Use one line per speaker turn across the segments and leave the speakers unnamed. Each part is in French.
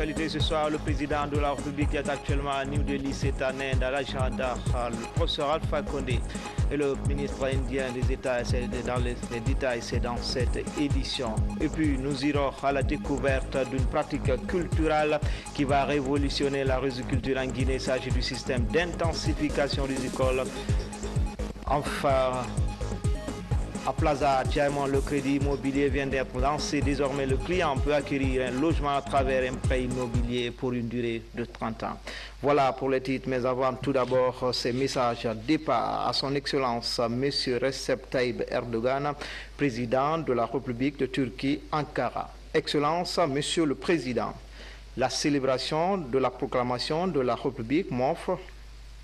Ce soir, le président de la République est actuellement à New Delhi, c'est en Inde, à l'agenda, le professeur Alpha Condé et le ministre indien des États, c'est dans les détails, c'est dans cette édition. Et puis, nous irons à la découverte d'une pratique culturelle qui va révolutionner la riziculture en Guinée. Il s'agit du système d'intensification rizicole. Enfin, à Plaza Diamond, le crédit immobilier vient d'être lancé. Désormais, le client peut acquérir un logement à travers un prêt immobilier pour une durée de 30 ans. Voilà pour les titres, mais avant tout d'abord ces messages départ à son Excellence M. Recep Tayyip Erdogan, président de la République de Turquie, Ankara. Excellence, Monsieur le Président, la célébration de la proclamation de la République m'offre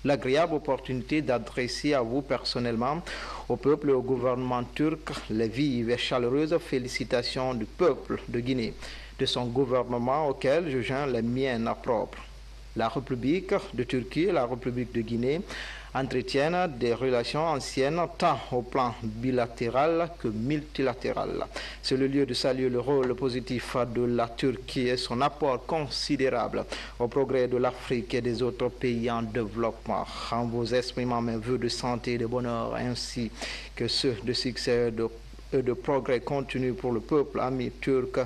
l'agréable opportunité d'adresser à vous personnellement, au peuple et au gouvernement turc, les vives et chaleureuses félicitations du peuple de Guinée, de son gouvernement auquel je joins les miennes propres. La République de Turquie et la République de Guinée entretiennent des relations anciennes tant au plan bilatéral que multilatéral. C'est le lieu de saluer le rôle positif de la Turquie et son apport considérable au progrès de l'Afrique et des autres pays en développement. En vous exprimant mes vœux de santé et de bonheur ainsi que ceux de succès et de progrès continu pour le peuple ami turc,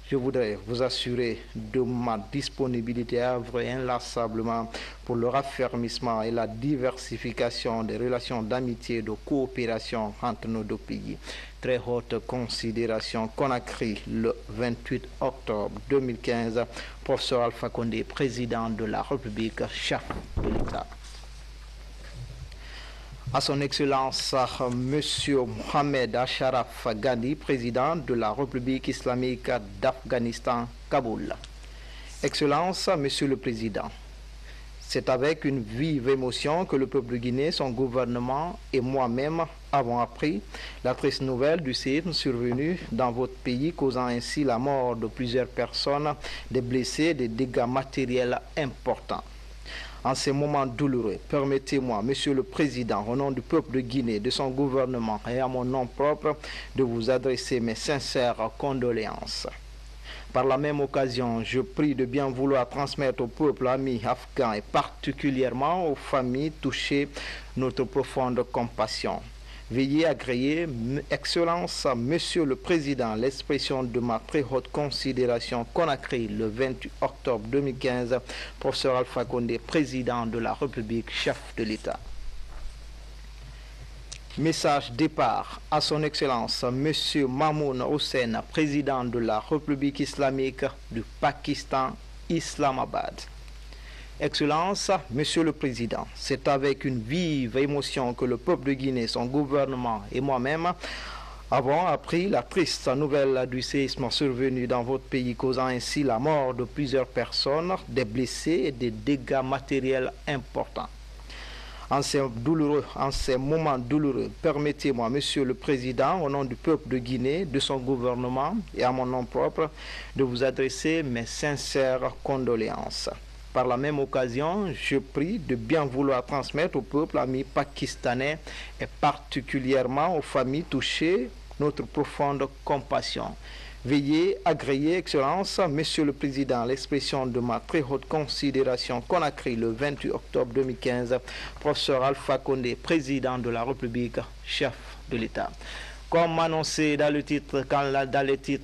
je voudrais vous assurer de ma disponibilité à œuvrer inlassablement pour le raffermissement et la diversification des relations d'amitié et de coopération entre nos deux pays. Très haute considération, Conakry, le 28 octobre 2015, professeur Alpha Condé, président de la République, chef de l'État. À son Excellence, M. Mohamed Ashraf Ghani, président de la République islamique d'Afghanistan, Kaboul. Excellence, Monsieur le Président, c'est avec une vive émotion que le peuple guinéen, son gouvernement et moi-même avons appris la triste nouvelle du séisme survenu dans votre pays, causant ainsi la mort de plusieurs personnes, des blessés et des dégâts matériels importants. En ces moments douloureux, permettez-moi, Monsieur le Président, au nom du peuple de Guinée, de son gouvernement et à mon nom propre, de vous adresser mes sincères condoléances. Par la même occasion, je prie de bien vouloir transmettre au peuple ami afghan et particulièrement aux familles touchées notre profonde compassion. Veuillez agréer, Excellence, Monsieur le Président, l'expression de ma très haute considération. Conakry, le 28 octobre 2015, professeur Alpha Condé, président de la République, chef de l'État. Message départ à son Excellence, Monsieur Mamoun Hossein, président de la République islamique du Pakistan, Islamabad. Excellence, Monsieur le Président, c'est avec une vive émotion que le peuple de Guinée, son gouvernement et moi-même avons appris la triste nouvelle du séisme survenu dans votre pays, causant ainsi la mort de plusieurs personnes, des blessés et des dégâts matériels importants. En ces moments douloureux, permettez-moi, Monsieur le Président, au nom du peuple de Guinée, de son gouvernement et à mon nom propre, de vous adresser mes sincères condoléances. Par la même occasion, je prie de bien vouloir transmettre au peuple ami pakistanais et particulièrement aux familles touchées notre profonde compassion. Veuillez agréer, Excellence, Monsieur le Président, l'expression de ma très haute considération. Conakry, le 28 octobre 2015, professeur Alpha Condé, président de la République, chef de l'État. Comme annoncé dans le titre,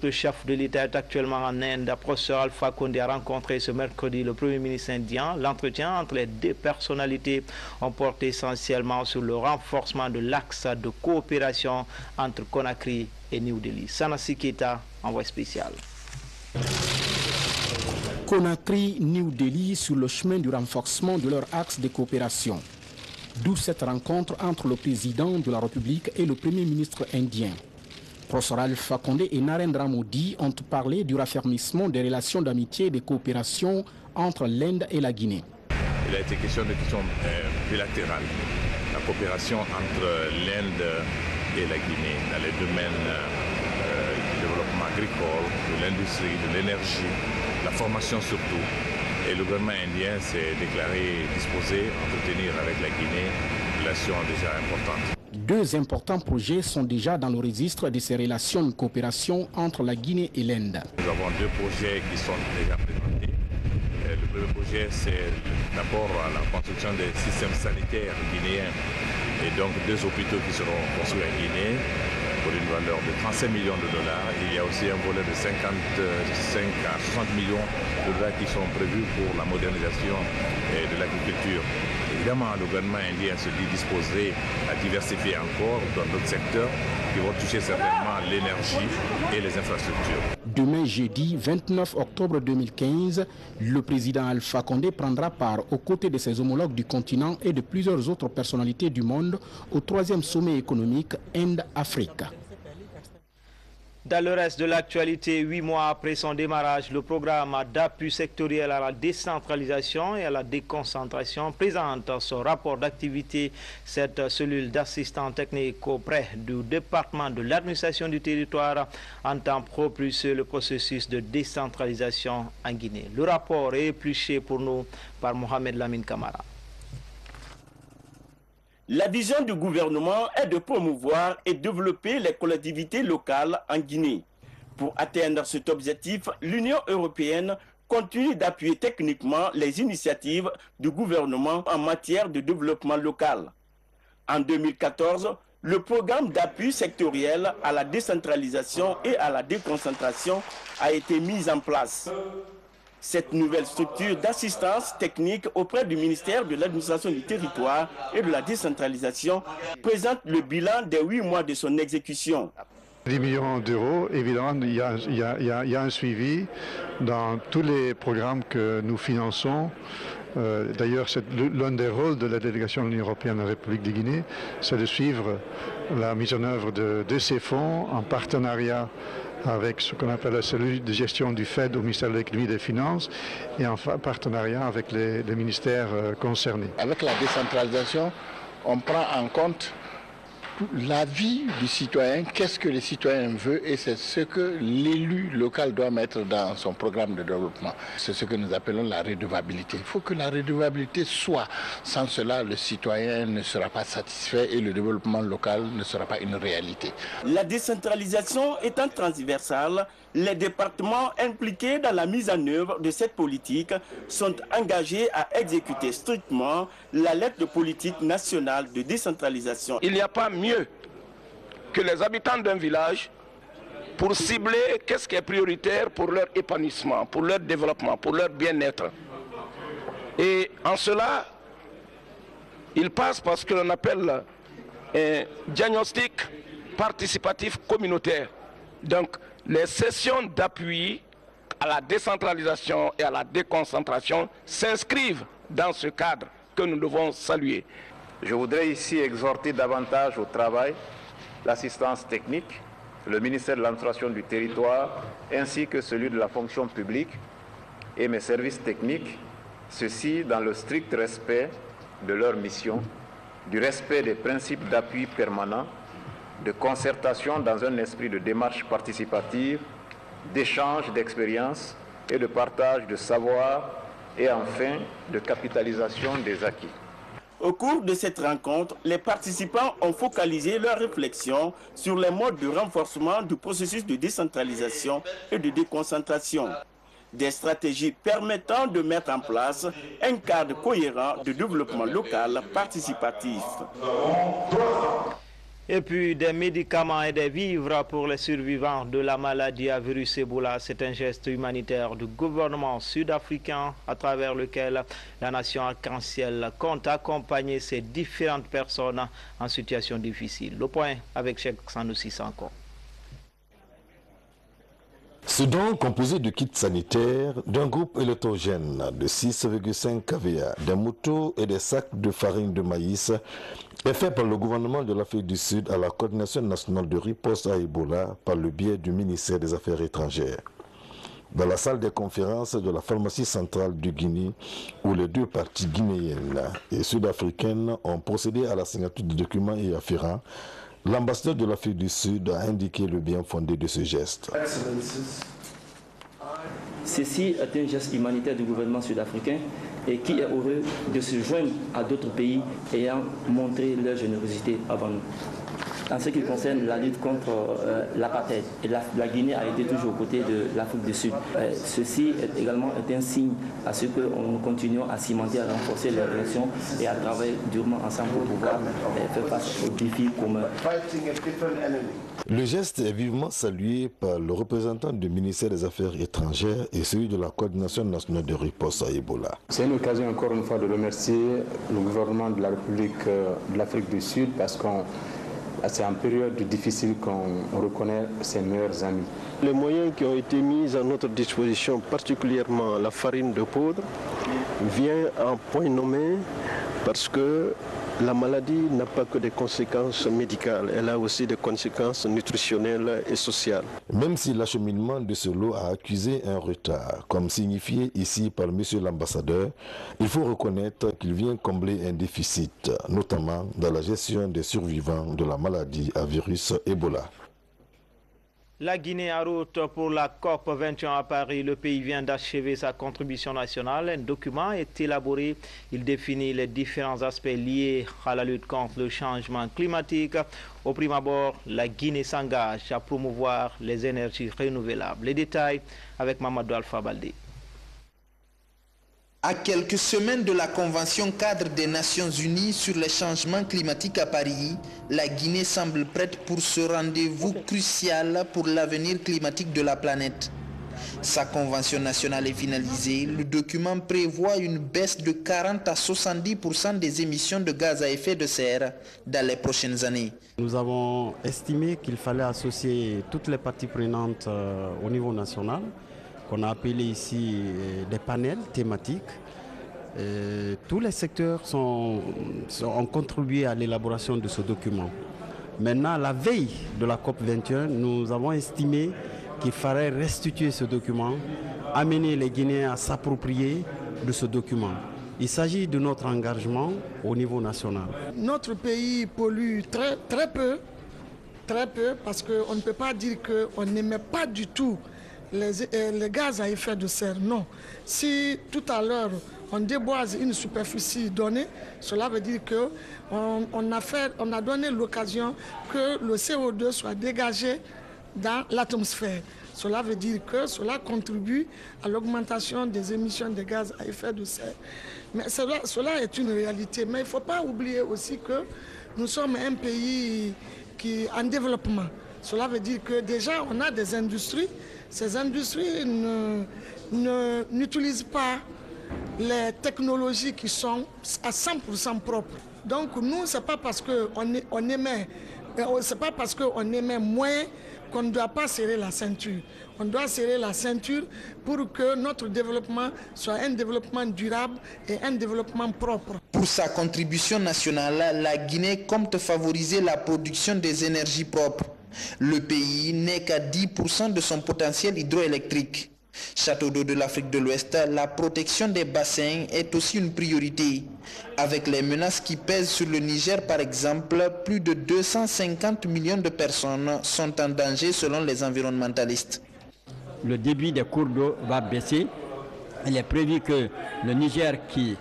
le chef de l'État est actuellement en Inde, le professeur Alpha Condé a rencontré ce mercredi le Premier ministre indien. L'entretien entre les deux personnalités ont porté essentiellement sur le renforcement de l'axe de coopération entre Conakry et New Delhi. Sanasi Keita, envoyé spécial.
Conakry, New Delhi sur le chemin du renforcement de leur axe de coopération. D'où cette rencontre entre le président de la République et le Premier ministre indien. Professeur Alpha Condé et Narendra Modi ont parlé du raffermissement des relations d'amitié et de coopération entre l'Inde et la Guinée.
Il a été question de questions bilatérales. La coopération entre l'Inde et la Guinée dans les domaines du développement agricole, de l'industrie, de l'énergie, la formation surtout. Et le gouvernement indien s'est déclaré disposé à entretenir avec la Guinée une relation déjà importante.
Deux importants projets sont déjà dans le registre de ces relations de coopération entre la Guinée et l'Inde.
Nous avons deux projets qui sont déjà présentés. projet, c'est d'abord la construction des systèmes sanitaires guinéens et donc 2 hôpitaux qui seront construits en Guinée pour une valeur de 35 millions de dollars. Il y a aussi un volet de 55 à 60 millions de dollars qui sont prévus pour la modernisation de l'agriculture. Évidemment, le gouvernement indien se dit disposé à diversifier encore dans d'autres secteurs qui vont toucher certainement l'énergie et les infrastructures.
Demain jeudi 29 octobre 2015, le président Alpha Condé prendra part aux côtés de ses homologues du continent et de plusieurs autres personnalités du monde au 3e sommet économique Inde-Afrique.
Dans le reste de l'actualité, 8 mois après son démarrage, le programme d'appui sectoriel à la décentralisation et à la déconcentration présente son rapport d'activité. Cette cellule d'assistants techniques auprès du département de l'administration du territoire entend propulser le processus de décentralisation en Guinée. Le rapport est épluché pour nous par Mohamed Lamine Kamara.
La vision du gouvernement est de promouvoir et développer les collectivités locales en Guinée. Pour atteindre cet objectif, l'Union européenne continue d'appuyer techniquement les initiatives du gouvernement en matière de développement local. En 2014, le programme d'appui sectoriel à la décentralisation et à la déconcentration a été mis en place. Cette nouvelle structure d'assistance technique auprès du ministère de l'administration du territoire et de la décentralisation présente le bilan des 8 mois de son exécution.
10 millions d'euros, évidemment, il y a un suivi dans tous les programmes que nous finançons. D'ailleurs, l'un des rôles de la délégation de l'Union européenne en République de Guinée, c'est de suivre la mise en œuvre de ces fonds en partenariat avec ce qu'on appelle la cellule de gestion du FED au ministère de l'économie et des finances et en partenariat avec les ministères concernés.
Avec la décentralisation, on prend en compte la vie du citoyen, qu'est-ce que le citoyen veut et c'est ce que l'élu local doit mettre dans son programme de développement. C'est ce que nous appelons la redevabilité. Il faut que la redevabilité soit. Sans cela, le citoyen ne sera pas satisfait et le développement local ne sera pas une réalité.
La décentralisation étant transversale, les départements impliqués dans la mise en œuvre de cette politique sont engagés à exécuter strictement la lettre de politique nationale de décentralisation.
Il n'y a pas mieux que les habitants d'un village pour cibler qu'est-ce qui est prioritaire pour leur épanouissement, pour leur développement, pour leur bien-être. Et en cela, il passe par ce que l'on appelle un diagnostic participatif communautaire. Donc, les sessions d'appui à la décentralisation et à la déconcentration s'inscrivent dans ce cadre que nous devons saluer.
Je voudrais ici exhorter davantage au travail l'assistance technique, le ministère de l'administration du territoire, ainsi que celui de la fonction publique et mes services techniques, ceci dans le strict respect de leur mission, du respect des principes d'appui permanent, de concertation dans un esprit de démarche participative, d'échange d'expériences et de partage de savoir et enfin de capitalisation des acquis.
Au cours de cette rencontre, les participants ont focalisé leurs réflexions sur les modes de renforcement du processus de décentralisation et de déconcentration. Des stratégies permettant de mettre en place un cadre cohérent de développement local participatif.
Et puis des médicaments et des vivres pour les survivants de la maladie à virus Ebola. C'est un geste humanitaire du gouvernement sud-africain à travers lequel la nation arc-en-ciel compte accompagner ces différentes personnes en situation difficile. Le point avec Cheikh Sanoussi Sanko.
Ce don, composé de kits sanitaires, d'un groupe électrogène de 6,5 kVA, des motos et des sacs de farine de maïs, est fait par le gouvernement de l'Afrique du Sud à la coordination nationale de riposte à Ebola par le biais du ministère des Affaires étrangères. Dans la salle des conférences de la pharmacie centrale du Guinée, où les deux parties guinéennes et sud-africaines ont procédé à la signature de documents y afférents, l'ambassadeur de l'Afrique du Sud a indiqué le bien fondé de ce geste.
Ceci est un geste humanitaire du gouvernement sud-africain et qui est heureux de se joindre à d'autres pays ayant montré leur générosité avant nous. en ce qui concerne la lutte contre l'apartheid, la Guinée a été toujours aux côtés de l'Afrique du Sud. Ceci est également un signe à ce que nous continuons à cimenter, à renforcer les relations et à travailler durement ensemble pour pouvoir faire face aux défis communs.
Le geste est vivement salué par le représentant du ministère des Affaires étrangères et celui de la Coordination nationale de riposte à Ebola.
C'est une occasion encore une fois de remercier le gouvernement de la République de l'Afrique du Sud parce que c'est en période difficile qu'on reconnaît ses meilleurs amis.
Les moyens qui ont été mis à notre disposition, particulièrement la farine de poudre, vient en point nommé parce que la maladie n'a pas que des conséquences médicales, elle a aussi des conséquences nutritionnelles et sociales.
Même si l'acheminement de ce lot a accusé un retard, comme signifié ici par M. l'ambassadeur, il faut reconnaître qu'il vient combler un déficit, notamment dans la gestion des survivants de la maladie à virus Ebola.
La Guinée en route pour la COP 21 à Paris. Le pays vient d'achever sa contribution nationale. Un document est élaboré. Il définit les différents aspects liés à la lutte contre le changement climatique. Au prime abord, la Guinée s'engage à promouvoir les énergies renouvelables. Les détails avec Mamadou Alpha Baldé.
À quelques semaines de la Convention cadre des Nations Unies sur les changements climatiques à Paris, la Guinée semble prête pour ce rendez-vous crucial pour l'avenir climatique de la planète. Sa convention nationale est finalisée. Le document prévoit une baisse de 40 à 70% des émissions de gaz à effet de serre dans les prochaines années.
Nous avons estimé qu'il fallait associer toutes les parties prenantes au niveau national, qu'on a appelé ici des panels thématiques. Tous les secteurs ont contribué à l'élaboration de ce document. Maintenant, la veille de la COP 21, nous avons estimé qu'il fallait restituer ce document, amener les Guinéens à s'approprier de ce document. Il s'agit de notre engagement au niveau national.
Notre pays pollue très peu, parce qu'on ne peut pas dire qu'on n'émet pas du tout les gaz à effet de serre, non. Si tout à l'heure on déboise une superficie donnée, cela veut dire qu'on a donné l'occasion que le CO2 soit dégagé dans l'atmosphère. Cela veut dire que cela contribue à l'augmentation des émissions de gaz à effet de serre. Mais cela est une réalité. Mais il ne faut pas oublier aussi que nous sommes un pays qui est en développement. Cela veut dire que déjà on a des industries. Ces industries n'utilisent pas les technologies qui sont à 100% propres. Donc nous, ce n'est pas parce qu'on émet moins qu'on ne doit pas serrer la ceinture. On doit serrer la ceinture pour que notre développement soit un développement durable et un développement propre.
Pour sa contribution nationale, la Guinée compte favoriser la production des énergies propres. Le pays n'est qu'à 10% de son potentiel hydroélectrique. Château d'eau de l'Afrique de l'Ouest, la protection des bassins est aussi une priorité. Avec les menaces qui pèsent sur le Niger par exemple, plus de 250 millions de personnes sont en danger selon les environnementalistes.
Le débit des cours d'eau va baisser. Il est prévu que le Niger qui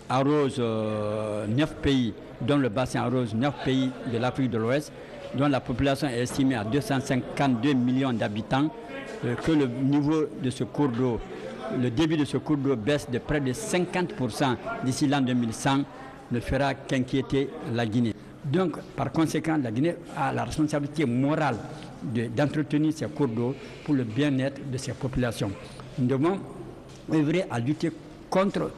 arrose 9 pays, dont le bassin arrose 9 pays de l'Afrique de l'Ouest, dont la population est estimée à 252 millions d'habitants, que le niveau de ce cours d'eau, le débit de ce cours d'eau baisse de près de 50% d'ici l'an 2100, ne fera qu'inquiéter la Guinée. Donc, par conséquent, la Guinée a la responsabilité morale d'entretenir ces cours d'eau pour le bien-être de ses populations. Nous devons œuvrer à lutter contre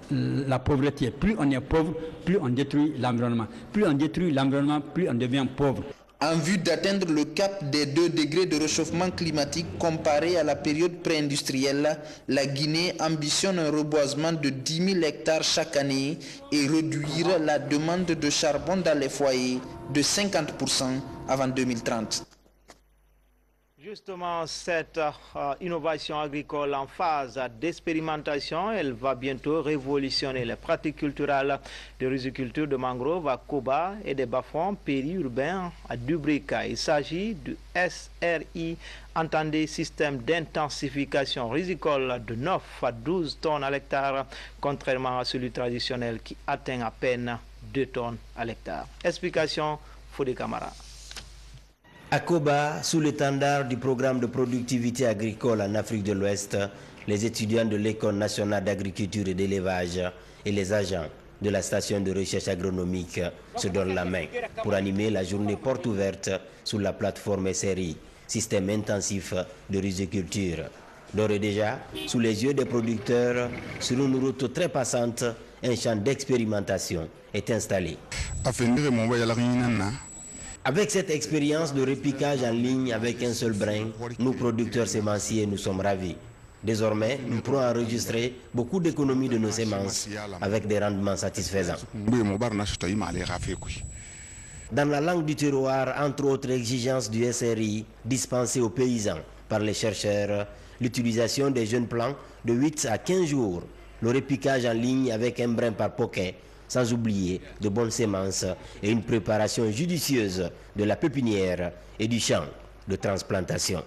la pauvreté. Plus on est pauvre, plus on détruit l'environnement. Plus on détruit l'environnement, plus on devient pauvre.
En vue d'atteindre le cap des 2 degrés de réchauffement climatique comparé à la période pré-industrielle, la Guinée ambitionne un reboisement de 10 000 hectares chaque année et réduire la demande de charbon dans les foyers de 50% avant 2030.
Justement, cette innovation agricole en phase d'expérimentation, elle va bientôt révolutionner les pratiques culturelles de riziculture de mangroves à Koba et des bas-fonds périurbains à Dubrika. Il s'agit du SRI, entendez système d'intensification rizicole de 9 à 12 tonnes à l'hectare, contrairement à celui traditionnel qui atteint à peine 2 tonnes à l'hectare. Explication, Fodé Camara.
À Koba, sous l'étendard du programme de productivité agricole en Afrique de l'Ouest, les étudiants de l'École nationale d'agriculture et d'élevage et les agents de la station de recherche agronomique se donnent la main pour animer la journée porte ouverte sur la plateforme SRI, système intensif de riziculture. D'ores et déjà, sous les yeux des producteurs, sur une route très passante, un champ d'expérimentation est installé. Avec cette expérience de repiquage en ligne avec un seul brin, nous producteurs sémenciers, nous sommes ravis. Désormais, nous pourrons enregistrer beaucoup d'économies de nos semences avec des rendements satisfaisants. Dans la langue du terroir, entre autres exigences du SRI dispensées aux paysans par les chercheurs, l'utilisation des jeunes plants de 8 à 15 jours, le repiquage en ligne avec un brin par poquet, sans oublier de bonnes semences et une préparation judicieuse de la pépinière et du champ de transplantation.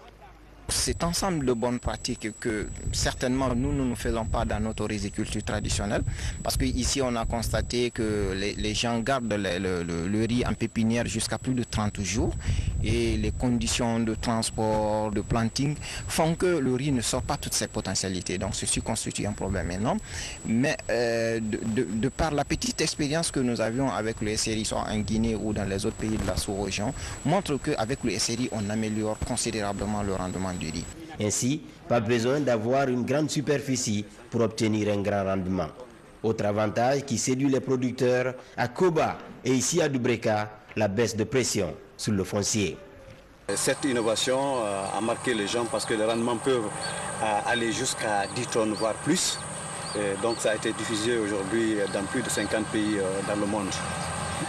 Cet ensemble de bonnes pratiques que certainement nous ne faisons pas dans notre riziculture traditionnelle, parce qu'ici on a constaté que les gens gardent le riz en pépinière jusqu'à plus de 30 jours et les conditions de transport, de planting font que le riz ne sort pas toutes ses potentialités. Donc ceci constitue un problème énorme. Mais de par la petite expérience que nous avions avec le SRI, soit en Guinée ou dans les autres pays de la sous-région, montre qu'avec le SRI on améliore considérablement le rendement du riz.
Ainsi, pas besoin d'avoir une grande superficie pour obtenir un grand rendement. Autre avantage qui séduit les producteurs, à Koba et ici à Dubreka, la baisse de pression sur le foncier.
Cette innovation a marqué les gens parce que les rendements peuvent aller jusqu'à 10 tonnes, voire plus. Et donc ça a été diffusé aujourd'hui dans plus de 50 pays dans le monde.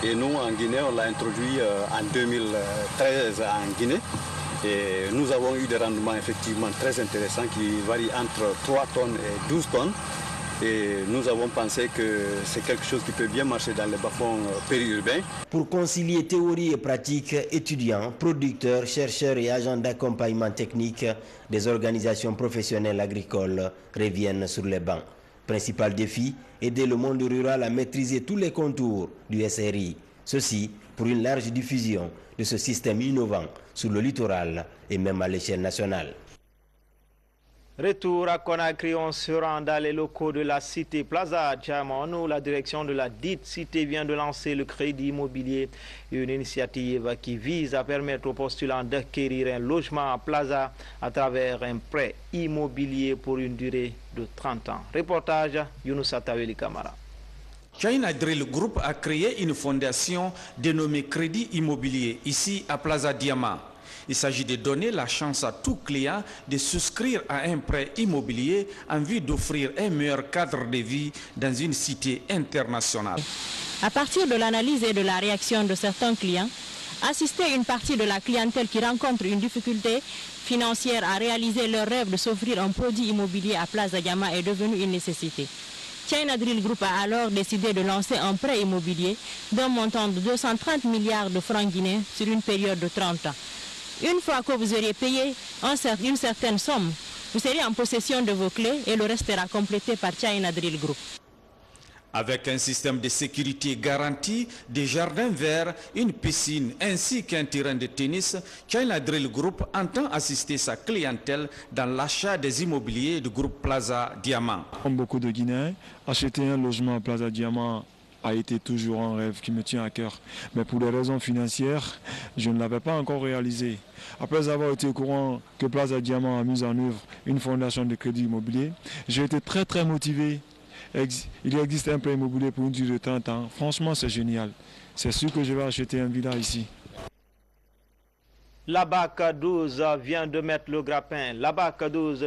Et nous, en Guinée, on l'a introduit en 2013 en Guinée. Et nous avons eu des rendements effectivement très intéressants qui varient entre 3 tonnes et 12 tonnes. Et nous avons pensé que c'est quelque chose qui peut bien marcher dans les bas-fonds périurbains.
Pour concilier théorie et pratique, étudiants, producteurs, chercheurs et agents d'accompagnement technique des organisations professionnelles agricoles reviennent sur les bancs. Principal défi, aider le monde rural à maîtriser tous les contours du SRI. Ceci pour une large diffusion de ce système innovant sur le littoral et même à l'échelle nationale.
Retour à Conakry, on se rend dans les locaux de la cité Plaza Diamant, où la direction de la dite cité vient de lancer le crédit immobilier, une initiative qui vise à permettre aux postulants d'acquérir un logement à Plaza à travers un prêt immobilier pour une durée de 30 ans. Reportage Younoussa Taweli Kamara.
China Drill Group a créé une fondation dénommée Crédit Immobilier ici à Plaza Diamant. Il s'agit de donner la chance à tout client de souscrire à un prêt immobilier en vue d'offrir un meilleur cadre de vie dans une cité internationale.
À partir de l'analyse et de la réaction de certains clients, assister une partie de la clientèle qui rencontre une difficulté financière à réaliser leur rêve de s'offrir un produit immobilier à Plaza Diamant est devenu une nécessité. China Drill Group a alors décidé de lancer un prêt immobilier d'un montant de 230 milliards de francs guinéens sur une période de 30 ans. Une fois que vous aurez payé une certaine somme, vous serez en possession de vos clés et le reste sera complété par China Drill Group.
Avec un système de sécurité garanti, des jardins verts, une piscine ainsi qu'un terrain de tennis, China Drill Group entend assister sa clientèle dans l'achat des immobiliers du groupe Plaza Diamant.
Comme beaucoup de Guinéens, acheter un logement à Plaza Diamant a été toujours un rêve qui me tient à cœur. Mais pour des raisons financières, je ne l'avais pas encore réalisé. Après avoir été au courant que Plaza Diamant a mis en œuvre une fondation de crédit immobilier, j'ai été très motivé. Il existe un prêt immobilier pour une durée de 30 ans. Franchement, c'est génial. C'est sûr que je vais acheter un villa ici.
La BAC 12 vient de mettre le grappin. La BAC 12,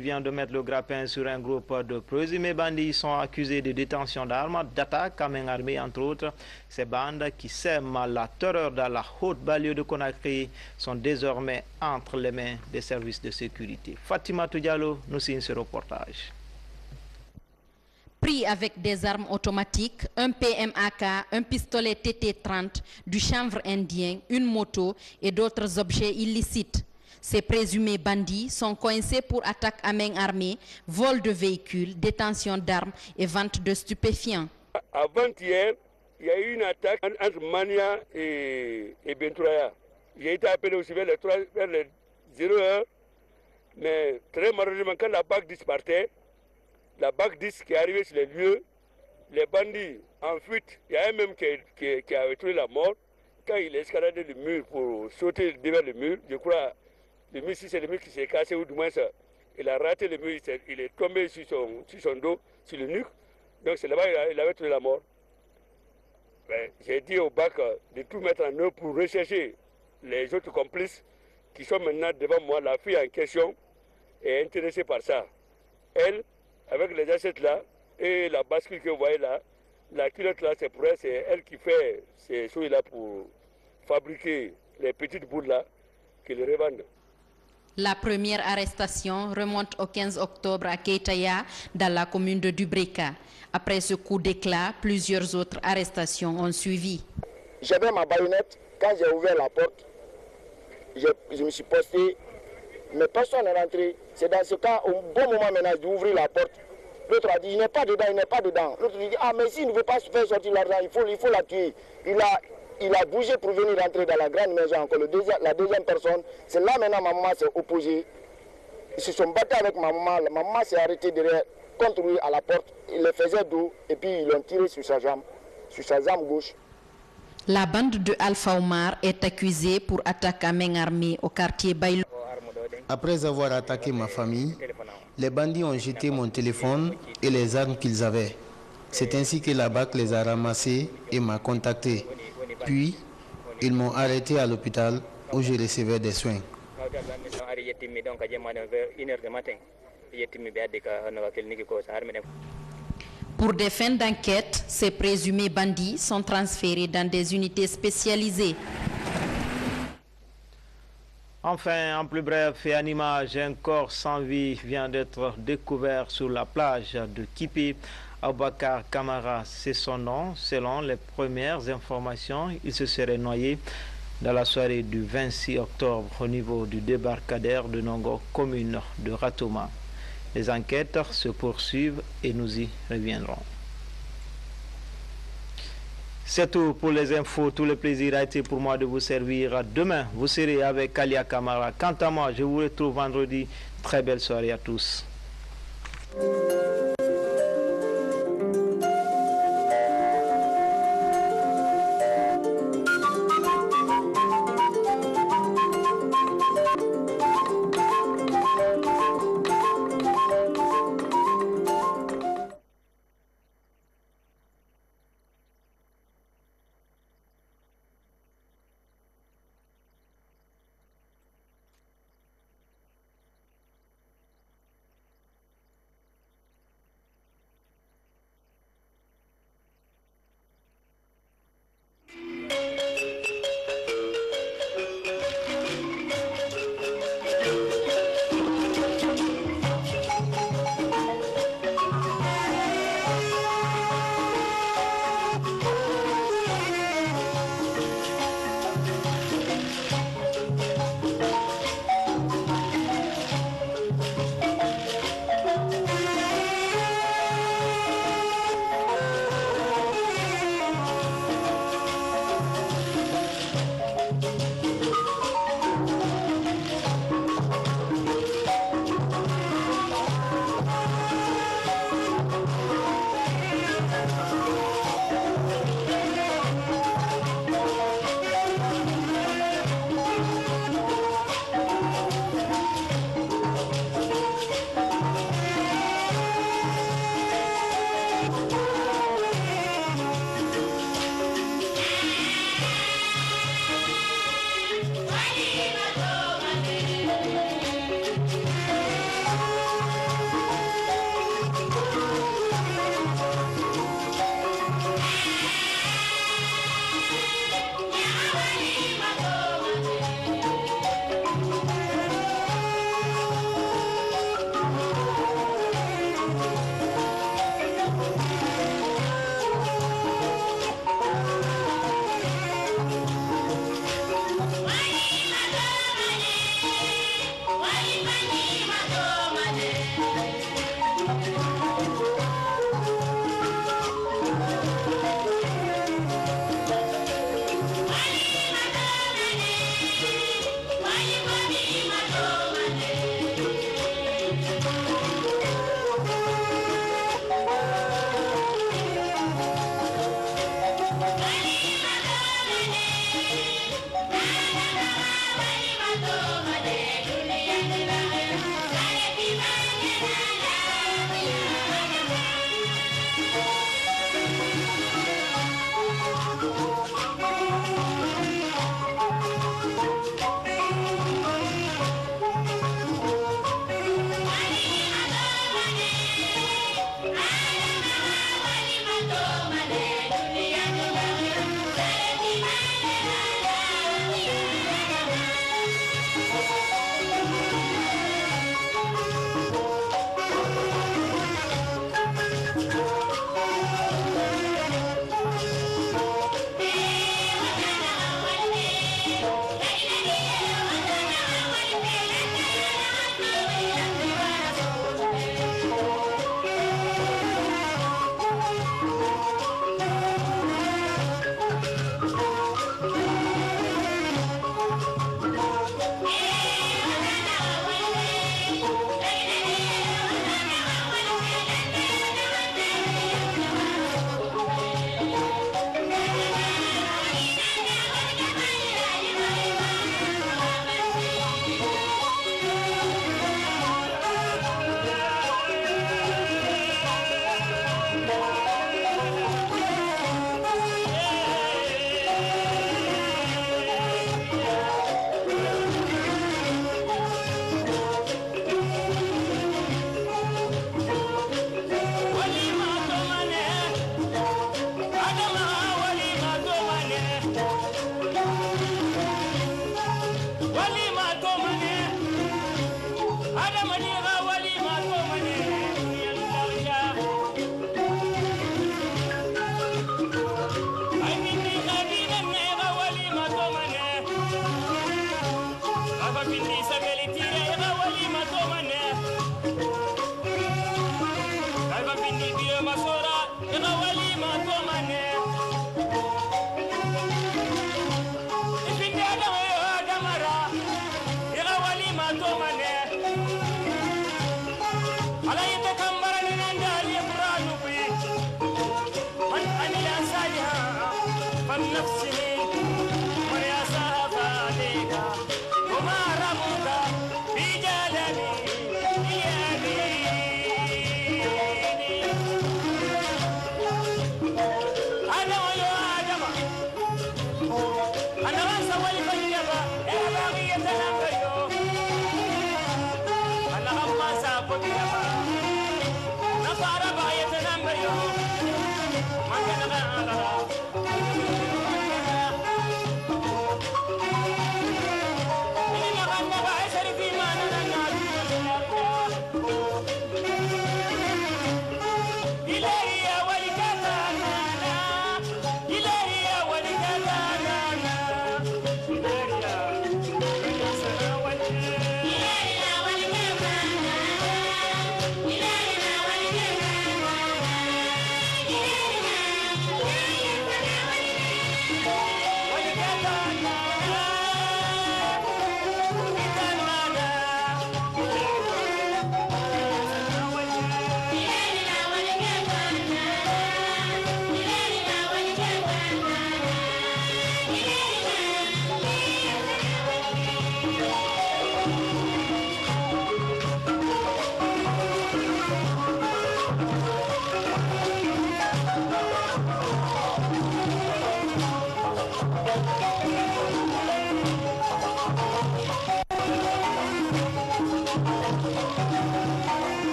vient de mettre le grappin sur un groupe de présumés bandits. Ils sont accusés de détention d'armes, d'attaques à main armée, entre autres. Ces bandes qui sèment la terreur dans la haute banlieue de Conakry sont désormais entre les mains des services de sécurité. Fatima Diallo nous signe ce reportage.
Pris avec des armes automatiques, un PMAK, un pistolet TT-30, du chanvre indien, une moto et d'autres objets illicites. Ces présumés bandits sont coincés pour attaque à main armée, vol de véhicules, détention d'armes et vente de stupéfiants.
Avant-hier, il y a eu une attaque entre Mania et Bentroya.
J'ai été appelé aussi vers les 0h, mais très malheureusement, quand la BAC 10 partait, la BAC 10 qui est arrivée sur les lieux, les bandits en fuite, il y a un même qui a trouvé la mort. Quand il a escaladé le mur pour sauter devant le mur, je crois, le mur, si c'est le mur qui s'est cassé, ou du moins ça, il a raté le mur, il est tombé sur son dos, sur le nuque. Donc c'est là-bas qu'il avait trouvé la mort. Ben, j'ai dit au BAC de tout mettre en œuvre pour rechercher les autres complices qui sont maintenant devant moi. La fille en question est intéressée par ça. Elle, avec les assiettes là, et la bascule que vous voyez là, la culotte là, c'est pour elle, c'est elle qui fait ces choses-là pour fabriquer les petites boules là, qui les revendent.
La première arrestation remonte au 15 octobre à Keitaya, dans la commune de Dubreka. Après ce coup d'éclat, plusieurs autres arrestations ont suivi.
J'avais ma baïonnette. Quand j'ai ouvert la porte, je me suis posté, mais personne n'est rentré. C'est dans ce cas, au bon moment maintenant d'ouvrir la porte, l'autre a dit, il n'est pas dedans, il n'est pas dedans. L'autre dit, ah mais s'il ne veut pas se faire sortir l'argent, il faut la tuer. Il a bougé pour venir rentrer dans la grande maison encore. La deuxième personne, c'est là maintenant ma maman s'est opposée. Ils se sont battus avec ma maman. Ma maman s'est arrêtée derrière, contre lui à la porte. Il les faisait dos et puis ils l'ont tiré sur sa jambe gauche.
La bande de Alpha Omar est accusée pour attaque à main armée au quartier Baïlo.
Après avoir attaqué ma famille, les bandits ont jeté mon téléphone et les armes qu'ils avaient. C'est ainsi que la BAC les a ramassés et m'a contacté. Puis, ils m'ont arrêté à l'hôpital où je recevais des soins.
Pour des fins d'enquête, ces présumés bandits sont transférés dans des unités spécialisées.
Enfin, en plus bref et en image, un corps sans vie vient d'être découvert sur la plage de Kipi. Aboubakar Kamara, c'est son nom. Selon les premières informations, il se serait noyé dans la soirée du 26 octobre au niveau du débarcadère de Nongo, commune de Ratouma. Les enquêtes se poursuivent et nous y reviendrons. C'est tout pour les infos. Tout le plaisir a été pour moi de vous servir. Demain, vous serez avec Kalia Kamara. Quant à moi, je vous retrouve vendredi. Très belle soirée à tous.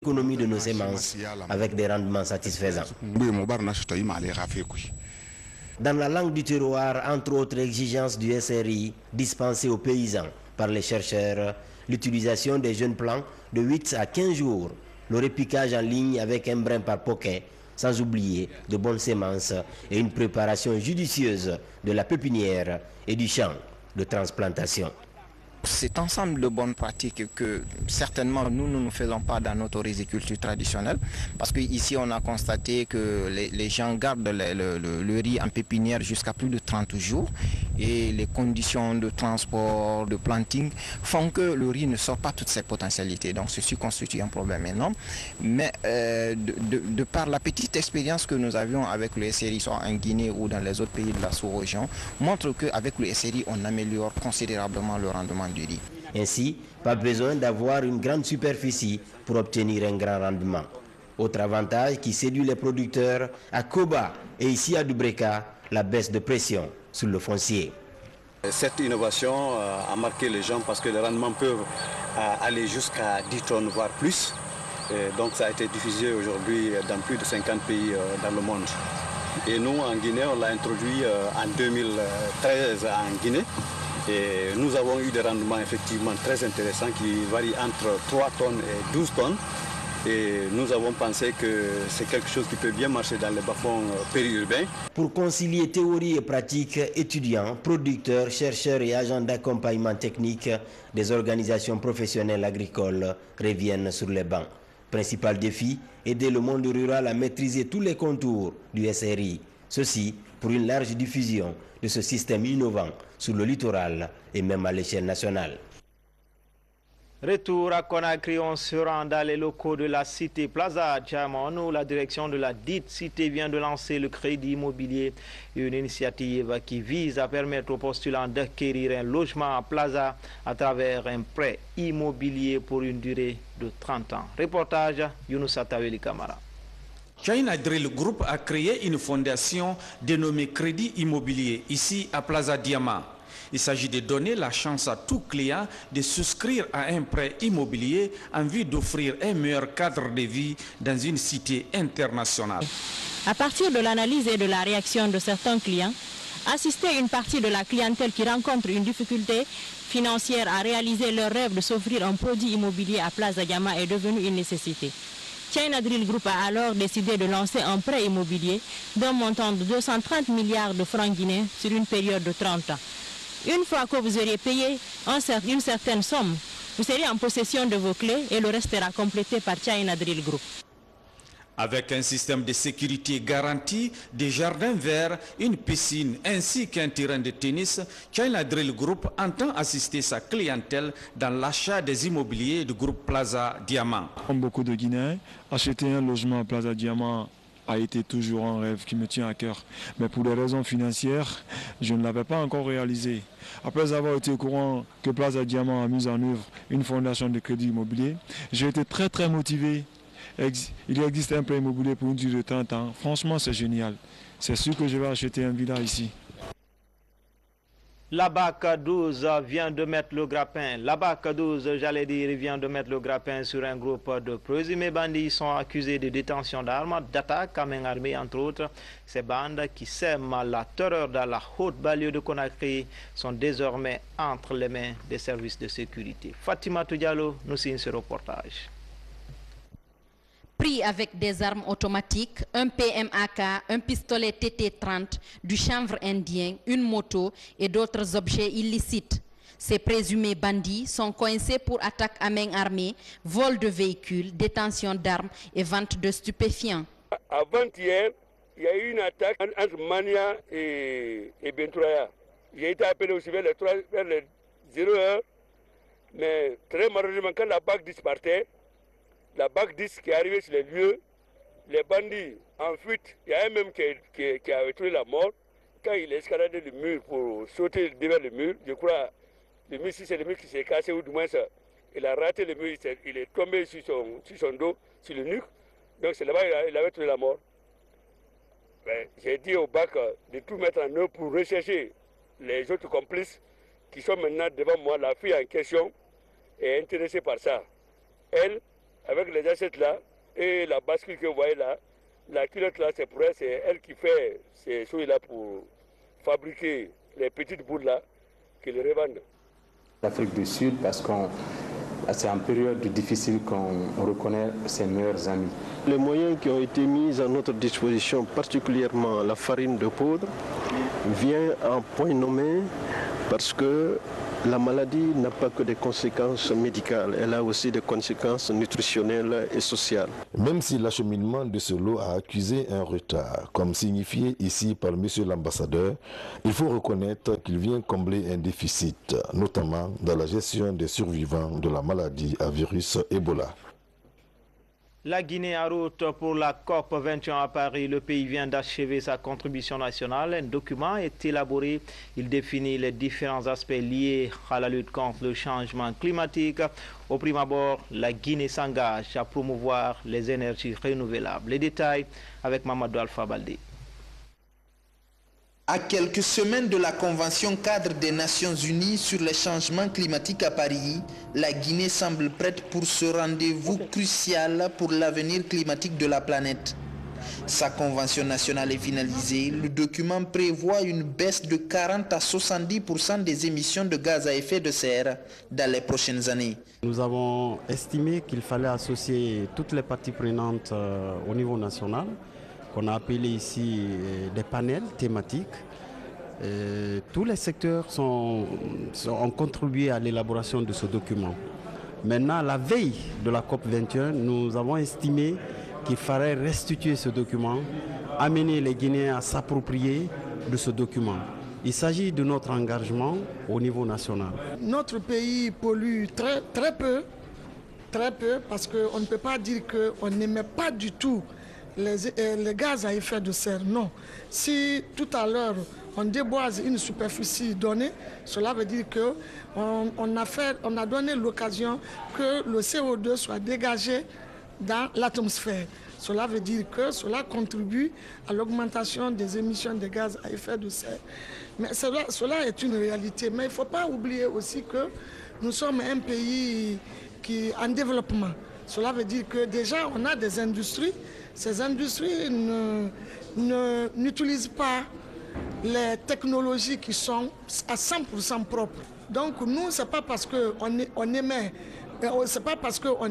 L'économie de nos semences avec des rendements satisfaisants. Dans la langue du terroir, entre autres exigences du SRI dispensées aux paysans par les chercheurs, l'utilisation des jeunes plants de 8 à 15 jours, le repiquage en ligne avec un brin par poquet, sans oublier de bonnes semences et une préparation judicieuse de la pépinière et du champ de transplantation.
Cet ensemble de bonnes pratiques que certainement nous ne faisons pas dans notre riziculture traditionnelle, parce qu'ici on a constaté que les gens gardent le riz en pépinière jusqu'à plus de 30 jours et les conditions de transport, de planting font que le riz ne sort pas toutes ses potentialités. Donc ceci constitue un problème énorme. Mais de par la petite expérience que nous avions avec le SRI, soit en Guinée ou dans les autres pays de la sous-région, montre qu'avec le SRI on améliore considérablement le rendement du riz.
Ainsi, pas besoin d'avoir une grande superficie pour obtenir un grand rendement. Autre avantage qui séduit les producteurs à Koba et ici à Dubreka, la baisse de pression sur le foncier.
Cette innovation a marqué les gens parce que les rendements peuvent aller jusqu'à 10 tonnes, voire plus. Et donc ça a été diffusé aujourd'hui dans plus de 50 pays dans le monde. Et nous, en Guinée, on l'a introduit en 2013 en Guinée. Et nous avons eu des rendements effectivement très intéressants qui varient entre 3 tonnes et 12 tonnes. Et nous avons pensé que c'est quelque chose qui peut bien marcher dans les bas-fonds périurbains.
Pour concilier théorie et pratique, étudiants, producteurs, chercheurs et agents d'accompagnement technique des organisations professionnelles agricoles reviennent sur les bancs. Principal défi, aider le monde rural à maîtriser tous les contours du SRI. Ceci pour une large diffusion de ce système innovant sur le littoral et même à l'échelle nationale.
Retour à Conakry, on se rend dans les locaux de la cité Plaza Diamant, où la direction de la dite cité vient de lancer le crédit immobilier, une initiative qui vise à permettre aux postulants d'acquérir un logement à Plaza à travers un prêt immobilier pour une durée de 30 ans. Reportage Younoussa Taweli Kamara.
China Drill Group a créé une fondation dénommée Crédit Immobilier ici à Plaza Diamant. Il s'agit de donner la chance à tout client de souscrire à un prêt immobilier en vue d'offrir un meilleur cadre de vie dans une cité internationale.
À partir de l'analyse et de la réaction de certains clients, assister une partie de la clientèle qui rencontre une difficulté financière à réaliser leur rêve de s'offrir un produit immobilier à Plaza Diama est devenu une nécessité. China Drill Group a alors décidé de lancer un prêt immobilier d'un montant de 230 milliards de francs guinéens sur une période de 30 ans. Une fois que vous auriez payé une certaine somme, vous serez en possession de vos clés et le reste sera complété par China Drill Group.
Avec un système de sécurité garanti, des jardins verts, une piscine ainsi qu'un terrain de tennis, China Drill Group entend assister sa clientèle dans l'achat des immobiliers du groupe Plaza Diama.
Comme beaucoup de Guinéens, acheter un logement à Plaza Diama a été toujours un rêve qui me tient à cœur. Mais pour des raisons financières, je ne l'avais pas encore réalisé. Après avoir été au courant que Plaza Diama a mis en œuvre une fondation de crédit immobilier, j'ai été très motivé. Il existe un prêt immobilier pour une durée de 30 ans. Franchement, c'est génial. C'est sûr que je vais acheter un villa ici.
La BAC 12 vient de mettre le grappin. La BAC 12, j'allais dire, vient de mettre le grappin sur un groupe de présumés bandits. Ils sont accusés de détention d'armes, d'attaques à main armée, entre autres. Ces bandes qui sèment la terreur dans la haute banlieue de Conakry sont désormais entre les mains des services de sécurité. Fatima Diallo nous signe ce reportage.
Pris avec des armes automatiques, un PMAK, un pistolet TT-30, du chanvre indien, une moto et d'autres objets illicites. Ces présumés bandits sont coincés pour attaque à main armée, vol de véhicules, détention d'armes et vente de stupéfiants.
Avant-hier, il y a eu une attaque entre Mania et Bentouraya. J'ai été appelé aussi vers les 0h, mais très malheureusement, quand la BAC 10 partait, la BAC 10 qui est arrivée sur les lieux, les bandits en fuite, il y a un même qui a trouvé la mort. Quand il a escaladé le mur pour sauter devant le mur, je crois, le mur, si c'est le mur qui s'est cassé ou du moins ça, il a raté le mur, il est tombé sur son dos, sur le nuque. Donc c'est là-bas qu'il avait trouvé la mort. J'ai dit au BAC de tout mettre en œuvre pour rechercher les autres complices qui sont maintenant devant moi. La fille en question est intéressée par ça. Elle, avec les assiettes là et la bascule que vous voyez là, la culotte là, c'est pour elle, c'est elle qui fait ces choses là pour fabriquer les petites boules là, qui les revendent.
L'Afrique du Sud, parce que c'est en période difficile qu'on reconnaît ses meilleurs amis.
Les moyens qui ont été mis à notre disposition, particulièrement la farine de poudre, vient en point nommé parce que la maladie n'a pas que des conséquences médicales, elle a aussi des conséquences nutritionnelles et sociales.
Même si l'acheminement de ce lot a accusé un retard, comme signifié ici par M. l'ambassadeur, il faut reconnaître qu'il vient combler un déficit, notamment dans la gestion des survivants de la maladie à virus Ebola.
La Guinée en route pour la COP 21 à Paris. Le pays vient d'achever sa contribution nationale. Un document est élaboré. Il définit les différents aspects liés à la lutte contre le changement climatique. Au prime abord, la Guinée s'engage à promouvoir les énergies renouvelables. Les détails avec Mamadou Alpha Baldé.
À quelques semaines de la Convention cadre des Nations Unies sur les changements climatiques à Paris, la Guinée semble prête pour ce rendez-vous crucial pour l'avenir climatique de la planète. Sa convention nationale est finalisée. Le document prévoit une baisse de 40 à 70% des émissions de gaz à effet de serre dans les prochaines années.
Nous avons estimé qu'il fallait associer toutes les parties prenantes au niveau national, qu'on a appelé ici des panels thématiques. Tous les secteurs ont contribué à l'élaboration de ce document. Maintenant, la veille de la COP 21, nous avons estimé qu'il fallait restituer ce document, amener les Guinéens à s'approprier de ce document. Il s'agit de notre engagement au niveau national.
Notre pays pollue très peu, parce qu'on ne peut pas dire qu'on n'émet pas du tout les gaz à effet de serre, non. Si tout à l'heure on déboise une superficie donnée, cela veut dire qu'on a donné l'occasion que le CO2 soit dégagé dans l'atmosphère. Cela veut dire que cela contribue à l'augmentation des émissions de gaz à effet de serre. Mais cela est une réalité. Mais il ne faut pas oublier aussi que nous sommes un pays qui est en développement. Cela veut dire que déjà on a des industries. Ces industries n'utilisent pas les technologies qui sont à 100% propres. Donc nous, ce n'est pas parce qu'on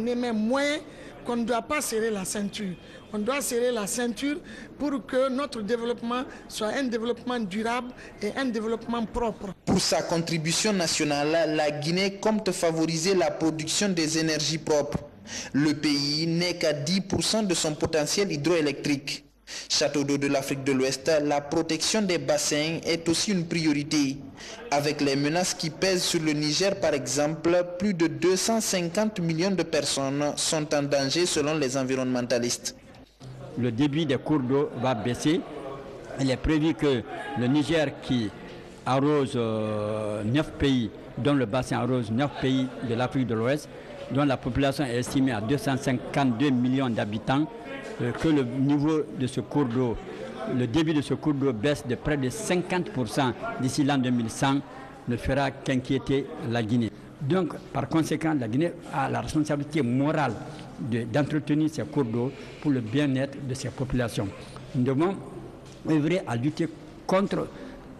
émet moins qu'on ne doit pas serrer la ceinture. On doit serrer la ceinture pour que notre développement soit un développement durable et un développement propre.
Pour sa contribution nationale, la Guinée compte favoriser la production des énergies propres. Le pays n'est qu'à 10% de son potentiel hydroélectrique. Château d'eau de l'Afrique de l'Ouest, la protection des bassins est aussi une priorité. Avec les menaces qui pèsent sur le Niger par exemple, plus de 250 millions de personnes sont en danger selon les environnementalistes.
Le débit des cours d'eau va baisser. Il est prévu que le Niger qui arrose 9 pays, dont le bassin arrose 9 pays de l'Afrique de l'Ouest, dont la population est estimée à 252 millions d'habitants, que le niveau de ce cours d'eau, le débit de ce cours d'eau baisse de près de 50% d'ici l'an 2100, ne fera qu'inquiéter la Guinée. Donc, par conséquent, la Guinée a la responsabilité morale d'entretenir ces cours d'eau pour le bien-être de ses populations. Nous devons œuvrer à lutter contre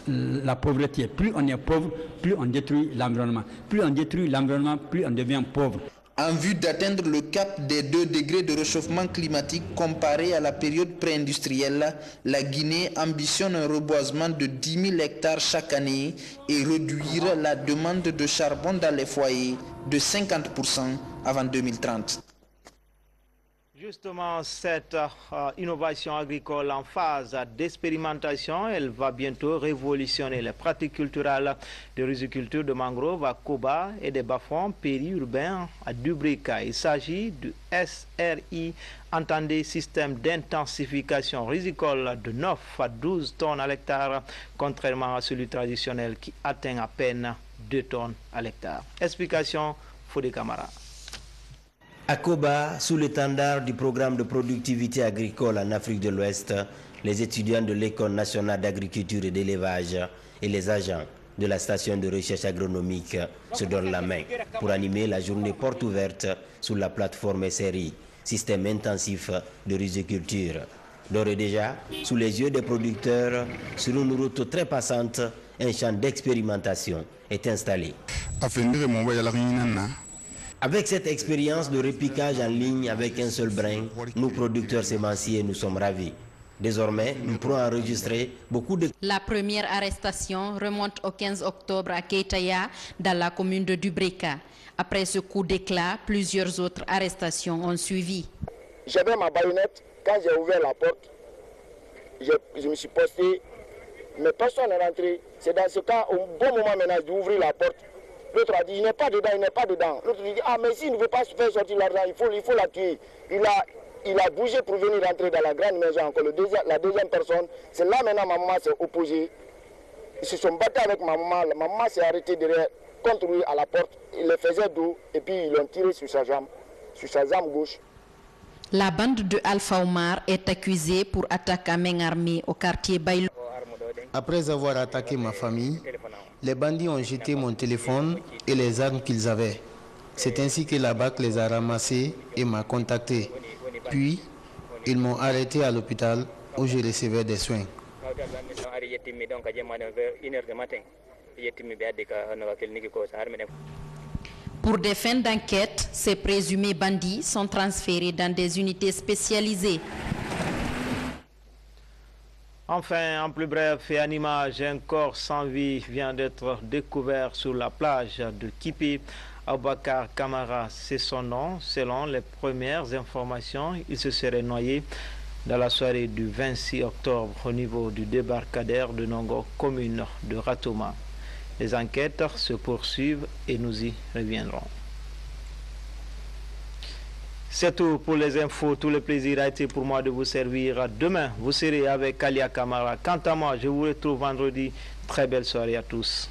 la pauvreté. Plus on est pauvre, plus on détruit l'environnement. Plus on détruit l'environnement, plus on devient pauvre.
En vue d'atteindre le cap des 2 degrés de réchauffement climatique comparé à la période pré-industrielle, la Guinée ambitionne un reboisement de 10 000 hectares chaque année et réduire la demande de charbon dans les foyers de 50% avant 2030.
Justement, cette innovation agricole en phase d'expérimentation, elle va bientôt révolutionner les pratiques culturelles de riziculture de mangrove à Koba et des bas-fonds périurbains à Dubrika. Il s'agit du SRI, entendez système d'intensification risicole de 9 à 12 tonnes à l'hectare, contrairement à celui traditionnel qui atteint à peine 2 tonnes à l'hectare. Explication, Fodé Camara.
À Koba, sous l'étendard du programme de productivité agricole en Afrique de l'Ouest, les étudiants de l'École nationale d'agriculture et d'élevage et les agents de la station de recherche agronomique se donnent la main pour animer la journée porte ouverte sous la plateforme SRI, système intensif de riziculture. D'ores et déjà, sous les yeux des producteurs, sur une route très passante, un champ d'expérimentation est installé. Avec cette expérience de répliquage en ligne avec un seul brin, nous producteurs sémenciers, nous sommes ravis. Désormais, nous pourrons enregistrer beaucoup de...
La première arrestation remonte au 15 octobre à Keitaya, dans la commune de Dubrika. Après ce coup d'éclat, plusieurs autres arrestations ont suivi.
J'avais ma baïonnette. Quand j'ai ouvert la porte, je me suis posté, mais personne n'est rentré. C'est dans ce cas, au bon moment maintenant d'ouvrir la porte, l'autre a dit, il n'est pas dedans, il n'est pas dedans. L'autre dit, ah mais s'il ne veut pas se faire sortir l'argent, il faut la tuer. Il a bougé pour venir rentrer dans la grande maison encore. La deuxième personne, c'est là maintenant ma maman s'est opposée. Ils se sont battus avec ma maman. Ma maman s'est arrêtée derrière, contre lui à la porte. Il les faisait dos et puis ils l'ont tiré sur sa jambe gauche.
La bande de Alpha Omar est accusée pour attaque à main armée au quartier Baïlou.
Après avoir attaqué ma famille, les bandits ont jeté mon téléphone et les armes qu'ils avaient. C'est ainsi que la BAC les a ramassés et m'a contacté. Puis, ils m'ont arrêté à l'hôpital où je recevais des soins.
Pour des fins d'enquête, ces présumés bandits sont transférés dans des unités spécialisées.
Enfin, en plus bref et en image, un corps sans vie vient d'être découvert sur la plage de Kipi. Aboubakar Kamara, c'est son nom. Selon les premières informations, il se serait noyé dans la soirée du 26 octobre au niveau du débarcadère de Nongo, commune de Ratouma. Les enquêtes se poursuivent et nous y reviendrons. C'est tout pour les infos. Tout le plaisir a été pour moi de vous servir. Demain, vous serez avec Kalia Kamara. Quant à moi, je vous retrouve vendredi. Très belle soirée à tous.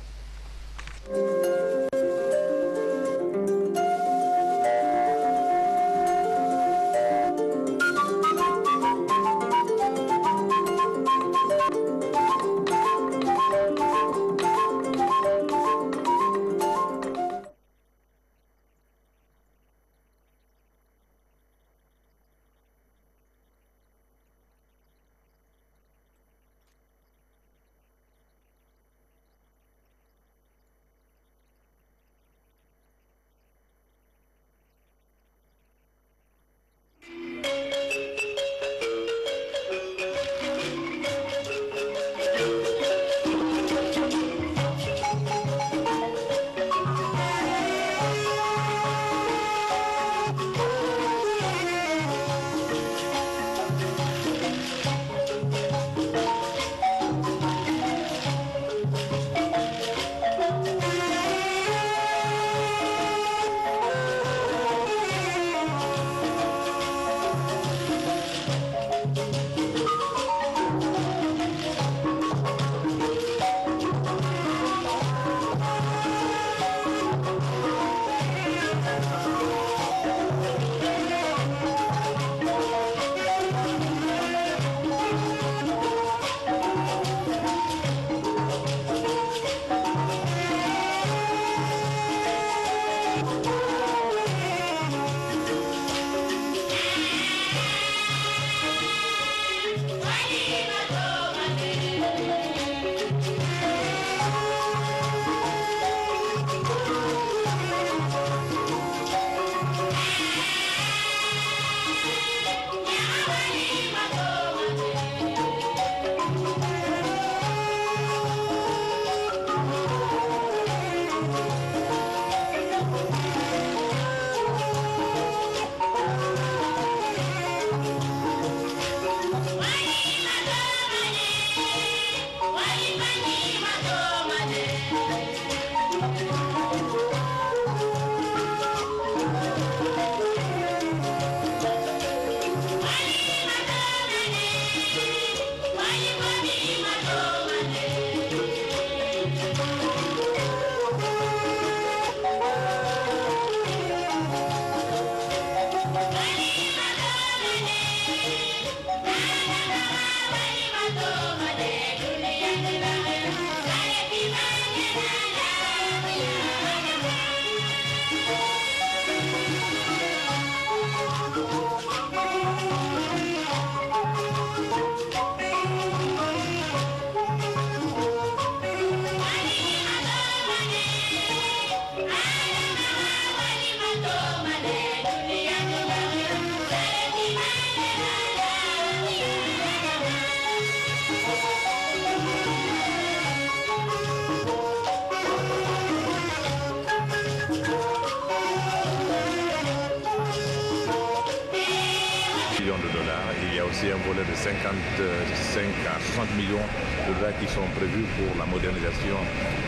y a aussi un volet de 55 à 60 millions de dollars qui sont prévus pour la modernisation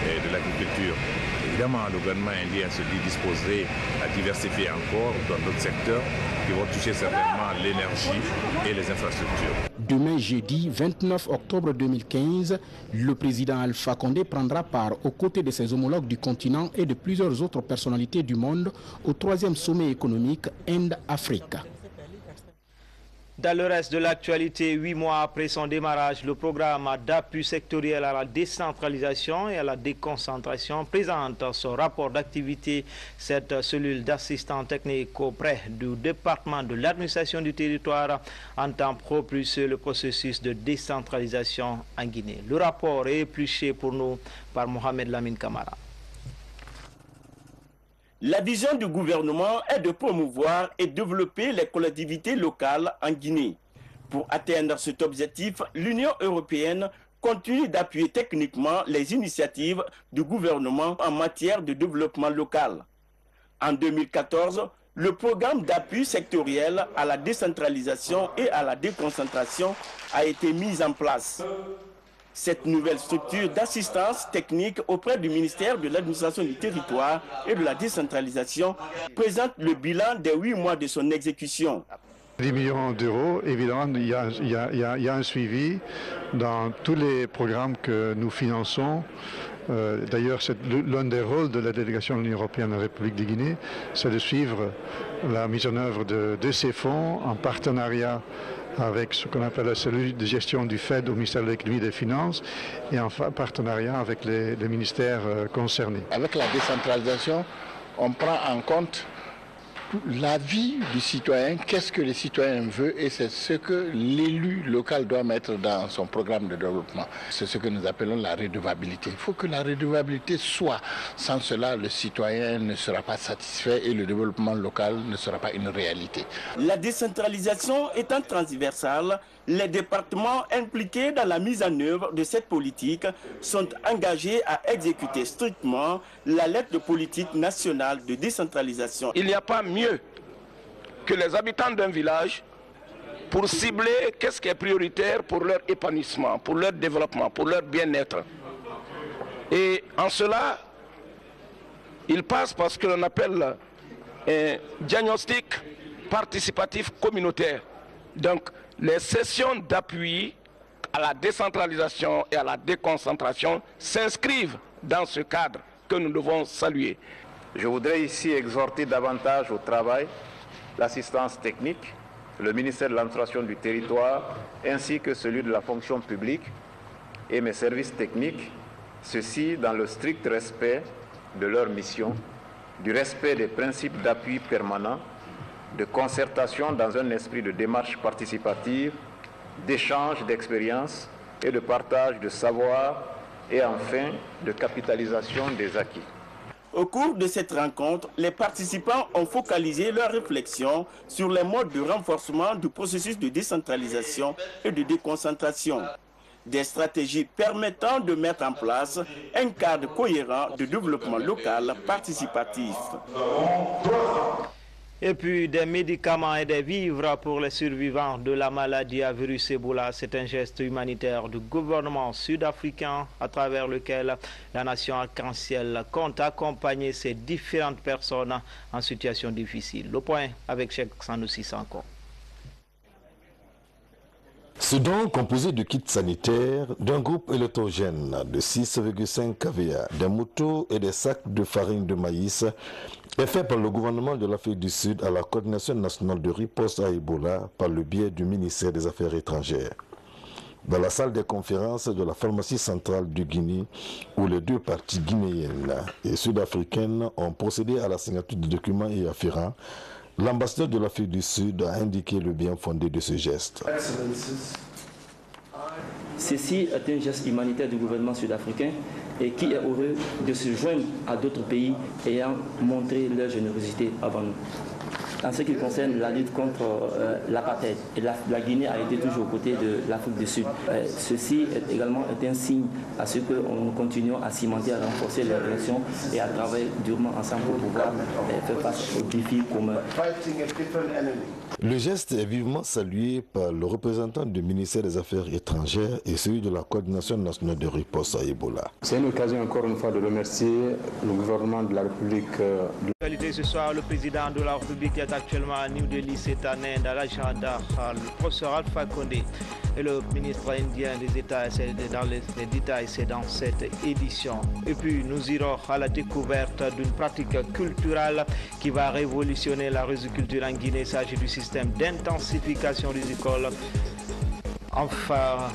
de l'agriculture. Évidemment, le gouvernement indien se dit disposé à diversifier encore dans d'autres secteurs qui vont toucher certainement l'énergie et les infrastructures.
Demain, jeudi 29 octobre 2015, le président Alpha Condé prendra part aux côtés de ses homologues du continent et de plusieurs autres personnalités du monde au 3e sommet économique Inde-Afrique.
Dans le reste de l'actualité, 8 mois après son démarrage, le programme d'appui sectoriel à la décentralisation et à la déconcentration présente son rapport d'activité. Cette cellule d'assistants techniques auprès du département de l'administration du territoire entend propulser le processus de décentralisation en Guinée. Le rapport est épluché pour nous par Mohamed Lamine Kamara.
La vision du gouvernement est de promouvoir et développer les collectivités locales en Guinée. Pour atteindre cet objectif, l'Union européenne continue d'appuyer techniquement les initiatives du gouvernement en matière de développement local. En 2014, le programme d'appui sectoriel à la décentralisation et à la déconcentration a été mis en place. Cette nouvelle structure d'assistance technique auprès du ministère de l'administration du territoire et de la décentralisation présente le bilan des 8 mois de son exécution.
10 millions d'euros, évidemment, il y a un suivi dans tous les programmes que nous finançons. D'ailleurs, l'un des rôles de la délégation de l'Union européenne en République de Guinée, c'est de suivre la mise en œuvre de ces fonds en partenariat avec ce qu'on appelle la cellule de gestion du FED au ministère de l'économie et des finances et en partenariat avec les ministères concernés.
Avec la décentralisation, on prend en compte la vie du citoyen, qu'est-ce que le citoyen veut, et c'est ce que l'élu local doit mettre dans son programme de développement. C'est ce que nous appelons la redevabilité. Il faut que la redevabilité soit. Sans cela, le citoyen ne sera pas satisfait et le développement local ne sera pas une réalité.
La décentralisation étant transversale, les départements impliqués dans la mise en œuvre de cette politique sont engagés à exécuter strictement la lettre de politique nationale de décentralisation.
Il n'y a pas mieux que les habitants d'un village pour cibler qu'est-ce qui est prioritaire pour leur épanouissement, pour leur développement, pour leur bien-être. Et en cela, il passe par ce que l'on appelle un diagnostic participatif communautaire. Donc, les sessions d'appui à la décentralisation et à la déconcentration s'inscrivent dans ce cadre que nous devons saluer.
Je voudrais ici exhorter davantage au travail l'assistance technique, le ministère de l'administration du territoire, ainsi que celui de la fonction publique et mes services techniques, ceci dans le strict respect de leur mission, du respect des principes d'appui permanent, de concertation dans un esprit de démarche participative, d'échange d'expériences et de partage de savoir et enfin de capitalisation des acquis.
Au cours de cette rencontre, les participants ont focalisé leur réflexion sur les modes de renforcement du processus de décentralisation et de déconcentration. Des stratégies permettant de mettre en place un cadre cohérent de développement local participatif.
Et puis des médicaments et des vivres pour les survivants de la maladie à virus Ebola. C'est un geste humanitaire du gouvernement sud-africain à travers lequel la nation arc-en-ciel compte accompagner ces différentes personnes en situation difficile. Le point avec Cheikh Sanoussi Sanko.
Ce don, composé de kits sanitaires, d'un groupe électrogène de 6,5 kVA, des motos et des sacs de farine de maïs, est fait par le gouvernement de l'Afrique du Sud à la coordination nationale de riposte à Ebola par le biais du ministère des Affaires étrangères. Dans la salle des conférences de la pharmacie centrale du Guinée, où les deux parties guinéennes et sud-africaines ont procédé à la signature du document y afférent, l'ambassadeur de l'Afrique du Sud a indiqué le bien fondé de ce geste.
Ceci est un geste humanitaire du gouvernement sud-africain et qui est heureux de se joindre à d'autres pays ayant montré leur générosité avant nous. en ce qui concerne la lutte contre l'apartheid. Et la Guinée a été toujours aux côtés de l'Afrique du Sud. Ceci également est un signe à ce que nous continuons à cimenter, à renforcer les relations et à travailler durement ensemble pour pouvoir faire face aux défis communs.
Le geste est vivement salué par le représentant du ministère des Affaires étrangères et celui de la Coordination nationale de riposte à Ebola.
C'est une occasion encore une fois de remercier le gouvernement de la République.
Ce soir, le président de la République est actuellement à New Delhi, c'est en Inde, à l'agenda, le professeur Alpha Condé et le ministre indien des États, c'est dans les détails, c'est dans cette édition. Et puis nous irons à la découverte d'une pratique culturelle qui va révolutionner la riziculture en Guinée. Il s'agit du système d'intensification rizicole. Enfin,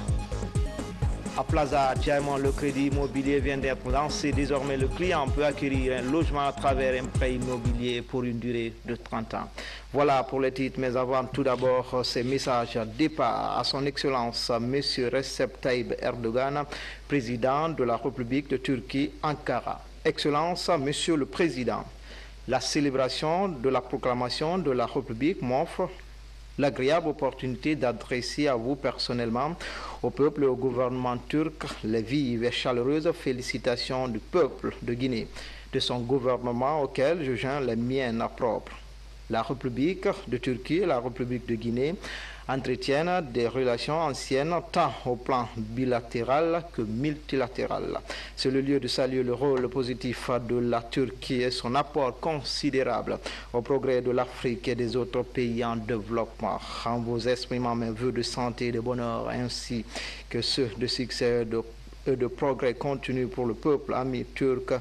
à Plaza Diamond, le crédit immobilier vient d'être lancé. Désormais, le client peut acquérir un logement à travers un prêt immobilier pour une durée de 30 ans. Voilà pour les titres, mais avant tout d'abord ces messages départ à son Excellence M. Recep Tayyip Erdogan, président de la République de Turquie, Ankara. Excellence, Monsieur le Président, la célébration de la proclamation de la République m'offre l'agréable opportunité d'adresser à vous personnellement, au peuple et au gouvernement turc, les vives et chaleureuses félicitations du peuple de Guinée, de son gouvernement auquel je joins les miennes propres. La République de Turquie et la République de Guinée entretiennent des relations anciennes tant au plan bilatéral que multilatéral. C'est le lieu de saluer le rôle positif de la Turquie et son apport considérable au progrès de l'Afrique et des autres pays en développement. En vous exprimant mes vœux de santé et de bonheur ainsi que ceux de succès et de progrès continu pour le peuple ami turc,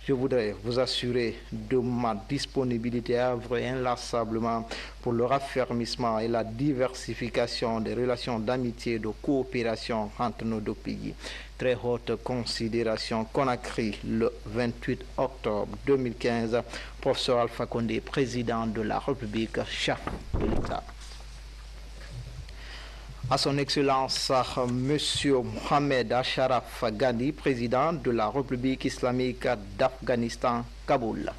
je voudrais vous assurer de ma disponibilité à œuvrer inlassablement pour le raffermissement et la diversification des relations d'amitié et de coopération entre nos deux pays. Très haute considération, Conakry, le 28 octobre 2015, professeur Alpha Condé, président de la République, chef de l'État. À son Excellence, M. Mohamed Ashraf Ghani, président de la République islamique d'Afghanistan, Kaboul.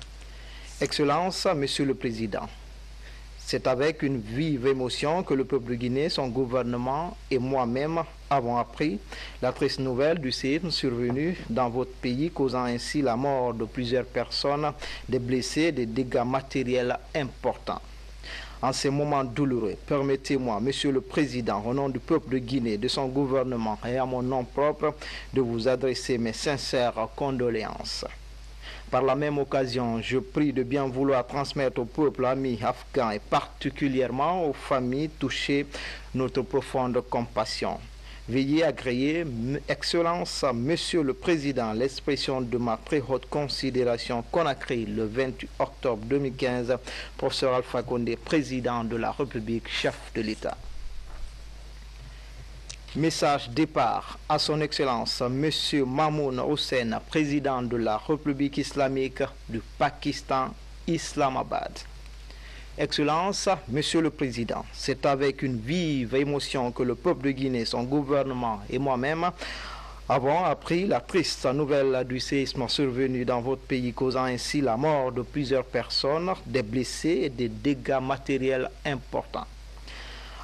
Excellence, Monsieur le Président, c'est avec une vive émotion que le peuple de Guinée, son gouvernement et moi-même avons appris la triste nouvelle du séisme survenu dans votre pays, causant ainsi la mort de plusieurs personnes, des blessés, des dégâts matériels importants. En ces moments douloureux, permettez-moi, Monsieur le Président, au nom du peuple de Guinée, de son gouvernement et à mon nom propre, de vous adresser mes sincères condoléances. Par la même occasion, je prie de bien vouloir transmettre au peuple ami afghan et particulièrement aux familles touchées notre profonde compassion. Veuillez agréer, Excellence, Monsieur le Président, l'expression de ma très haute considération Conakry le 28 octobre 2015, professeur Alpha Condé, président de la République, chef de l'État. Message départ à son Excellence Monsieur Mamoun Hossein, président de la République islamique du Pakistan, Islamabad. Excellence, Monsieur le Président, c'est avec une vive émotion que le peuple de Guinée, son gouvernement et moi-même avons appris la triste nouvelle du séisme survenu dans votre pays, causant ainsi la mort de plusieurs personnes, des blessés et des dégâts matériels importants.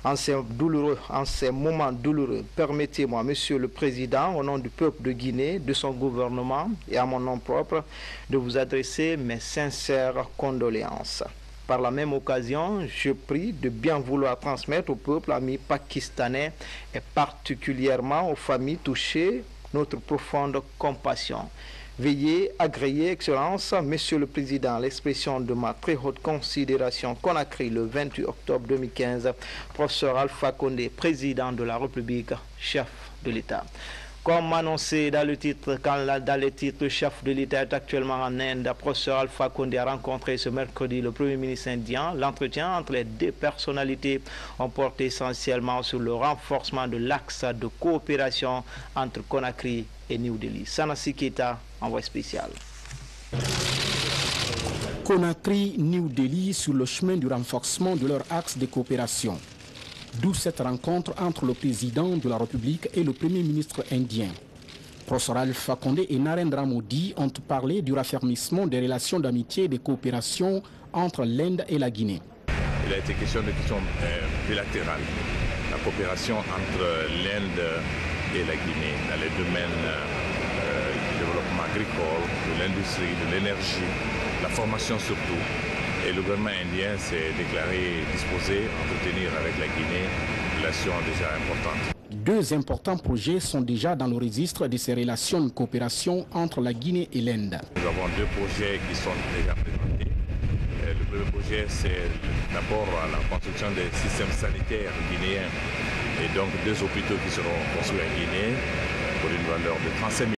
En ces moments douloureux, permettez-moi, Monsieur le Président, au nom du peuple de Guinée, de son gouvernement et à mon nom propre, de vous adresser mes sincères condoléances. Par la même occasion, je prie de bien vouloir transmettre au peuple ami pakistanais et particulièrement aux familles touchées notre profonde compassion. Veuillez agréer, Excellence, Monsieur le Président, l'expression de ma très haute considération Conakry le 28 octobre 2015, professeur Alpha Condé, président de la République, chef de l'État. Comme annoncé dans le titre, le chef de l'État est actuellement en Inde, professeur Alpha Condé a rencontré ce mercredi le Premier ministre indien. L'entretien entre les deux personnalités ont porté essentiellement sur le renforcement de l'axe de coopération entre Conakry et New Delhi. Sanasi Keita, envoyé spécial.
Conakry, New Delhi sur le chemin du renforcement de leur axe de coopération. D'où cette rencontre entre le président de la République et le Premier ministre indien. Professeur Alpha Condé et Narendra Modi ont parlé du raffermissement des relations d'amitié et de coopération entre l'Inde et la Guinée.
il a été question de questions bilatérales. La coopération entre l'Inde et la Guinée dans les domaines du développement agricole, de l'industrie, de l'énergie, la formation surtout. Et le gouvernement indien s'est déclaré disposé à entretenir avec la Guinée une relation déjà importante.
2 importants projets sont déjà dans le registre de ces relations de coopération entre la Guinée et l'Inde.
Nous avons 2 projets qui sont déjà présentés. Le premier projet, c'est d'abord la construction des systèmes sanitaires guinéens et donc 2 hôpitaux qui seront construits en Guinée pour une valeur de 35 millions.